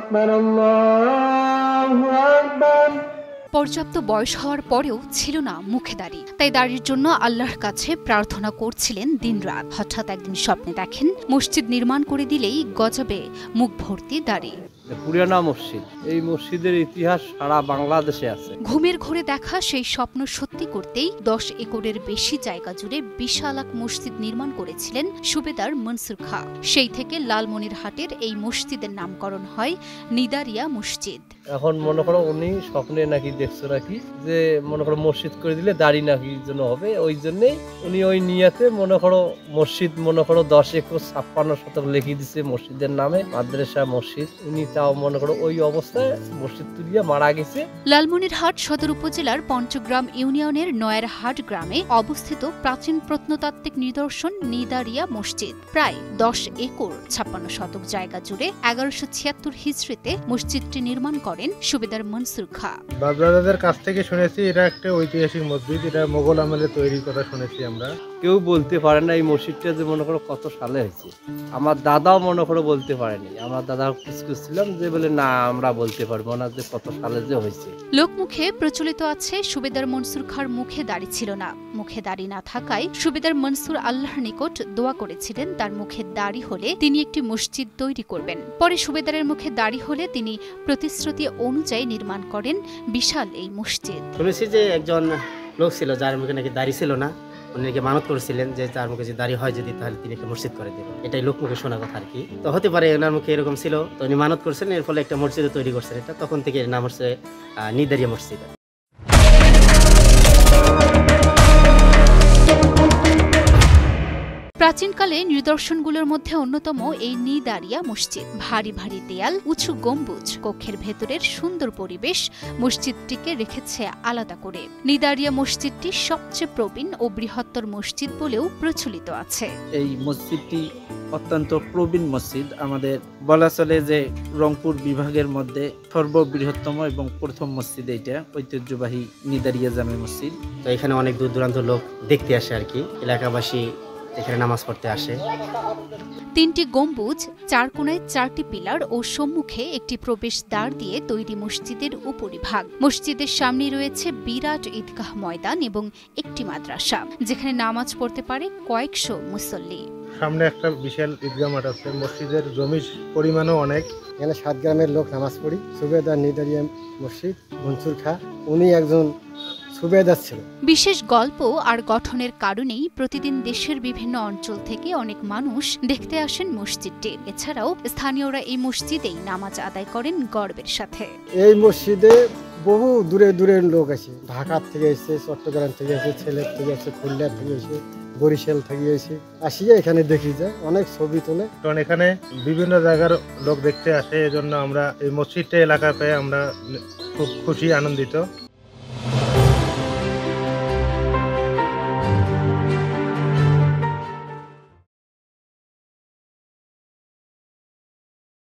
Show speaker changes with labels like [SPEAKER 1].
[SPEAKER 1] আকবার, আল্লাহু আকবার।
[SPEAKER 2] পর্যাপ্ত বয়স হওয়ার পরেও ছিল না মুখে দাড়ি, তাই দাড়ির জন্য আল্লাহর কাছে প্রার্থনা করছিলেন দিনরাত। হঠাৎ একদিন স্বপ্নে দেখেন মসজিদ নির্মাণ করে দিলেই গজাবে মুখ ভর্তি দাড়ি।
[SPEAKER 3] পুরানা মসজিদ, এই মসজিদের ইতিহাস সারা বাংলাদেশে আছে।
[SPEAKER 2] ঘুমের ঘোরে দেখা সেই স্বপ্ন সত্যি করতেই 10 একরের বেশি জায়গা জুড়ে বিশাল এক মসজিদ নির্মাণ করেছিলেন সুবেদার মনসুর খাঁ। সেই থেকে লালমনিরহাটের এই মসজিদের নামকরণ হয় নিদারিয়া মসজিদ।
[SPEAKER 3] এখন মনে করো উনি স্বপ্নে নাকি দেখছো নাকি যে মনে করো মসজিদ করে দিলে দাড়ি নাকি জন্য হবে, ওই জন্যই উনি ওই নিয়াতে মনে করো মসজিদ মনে করো 10 একর 56 শতক লিখে দিছে মসজিদের নামে, মাদ্রাসা মসজিদ। উনি তাও মনে করো ওই অবস্থায় মসজিদ তুলিয়া মারা গেছে।
[SPEAKER 2] লালমনিরহাট সদর উপজেলার পঞ্চগ্রাম ইউনিয়নের নয়ারহাট গ্রামে অবস্থিত প্রাচীন প্রত্নতাত্ত্বিক নিদর্শন নিদারিয়া মসজিদ। প্রায় 10 একর 56 শতক জায়গা জুড়ে 1176 হিজরিতে মসজিদটি নির্মাণ করেন সুবেদার মনসুর খাঁ।
[SPEAKER 4] বাপদাদাদের কাছ থেকে শুনেছি এটা একটা ঐতিহাসিক মসজিদ, এটা মোগল আমলে তৈরি কথা শুনেছি আমরা।
[SPEAKER 3] কেউ বলতে পারে না এই মসজিদটা যে মনে করো কত সালে হয়েছে। আমার দাদাও মনে করো বলতে পারেনি। আমার দাদা খুঁজছিলাম যে বলে না আমরা বলতে পারবো না যে কত সালে যে হয়েছে।
[SPEAKER 2] লোকমুখে প্রচলিত আছে সুবেদার মনসুর খাঁর মুখে দাড়ি ছিল না। মুখে দাড়ি না থাকায় সুবেদার মনসুর আল্লাহর নিকট দোয়া করেছিলেন তার মুখে দাড়ি হলে তিনি একটি মসজিদ তৈরি করবেন। পরে সুবেদারের মুখে দাড়ি হলে তিনি প্রতিশ্রুতি অনুযায়ী নির্মাণ করেন বিশাল এই মসজিদ।
[SPEAKER 5] শুনেছি যে একজন লোক ছিল যার মুখে নাকি দাড়ি ছিল না, উনি নাকি মানত করেছিলেন যে তার মুখে যে দাড়ি হয় যদি তাহলে তিনি একটা মসজিদ করে দেবেন। এটাই লোক মুখে শোনা কথা আর কি। তো হতে পারে ওনার মুখে এরকম ছিল, তো উনি মানত করছিলেন, এর ফলে একটা মসজিদ তৈরি করছেন। এটা তখন থেকে এর নাম হচ্ছে নিদারিয়া মসজিদ।
[SPEAKER 2] প্রাচীনকালে নিদর্শনগুলোর মধ্যে অন্যতম এই নিদারিয়া মসজিদ। ভারী ভারী দেয়াল, উঁচু গম্বুজ, কক্ষের ভেতরের সুন্দর পরিবেশ মসজিদটিকে রেখেছে আলাদা করে। নিদারিয়া মসজিদটি সবচেয়ে প্রবীণ ও বৃহত্তর মসজিদ বলেও প্রচলিত আছে।
[SPEAKER 6] এই মসজিদটি অত্যন্ত প্রবীণ মসজিদ। আমাদের বলা চলে যে রংপুর বিভাগের মধ্যে সর্ববৃহত্তম এবং প্রথম মসজিদ এইটা, ঐতিহ্যবাহী নিদারিয়া জামে মসজিদ।
[SPEAKER 5] তো এখানে অনেক দূর দূরান্ত লোক দেখতে আসে আর কি, এলাকাবাসী এখানে নামাজ পড়তে আসে।
[SPEAKER 2] 3টি গম্বুজ, 4 কোণায় 4টি পিলার ও সম্মুখে একটি প্রবেশ দ্বার দিয়ে তৈরি মসজিদের উপরিভাগ। মসজিদের সামনে রয়েছে বিরাট ঈদগাহ ময়দান এবং একটি মাদ্রাসা, যেখানে নামাজ পড়তে পারে কয়েকশো মুসল্লি।
[SPEAKER 4] সামনে একটা বিশাল ঈদগাহ মাঠ আছে। মসজিদের জমির পরিমাণও অনেক।
[SPEAKER 7] এখানে 7 গ্রামের লোক নামাজ পড়ি। সুবেদার নিদারিয়া মসজিদ মনসুর খাঁ, উনি একজন সুবেদার ছিল।
[SPEAKER 2] বিশেষ গল্প আর গঠনের কারণেই প্রতিদিন দেশের বিভিন্ন অঞ্চল থেকে অনেক মানুষ দেখতে আসেন মসজিদটি। এছাড়াও স্থানীয়রা এই মসজিদেই নামাজ আদায় করেন গর্বের সাথে।
[SPEAKER 7] এই মসজিদে বহু দূরে দূরের লোক আছে। ঢাকা থেকে এসে, চট্টগ্রাম থেকে এসে, ছেলের থেকে এসে, খুলনা থেকে এসে, বরিশাল থেকে এসে আসিয়া এখানে দেখি যায়, অনেক ছবি তোলে।
[SPEAKER 4] কারণ এখানে বিভিন্ন জায়গার লোক দেখতে আসে, এজন্য আমরা এই মসজিদটা এলাকা পেয়ে আমরা খুব খুশি, আনন্দিত।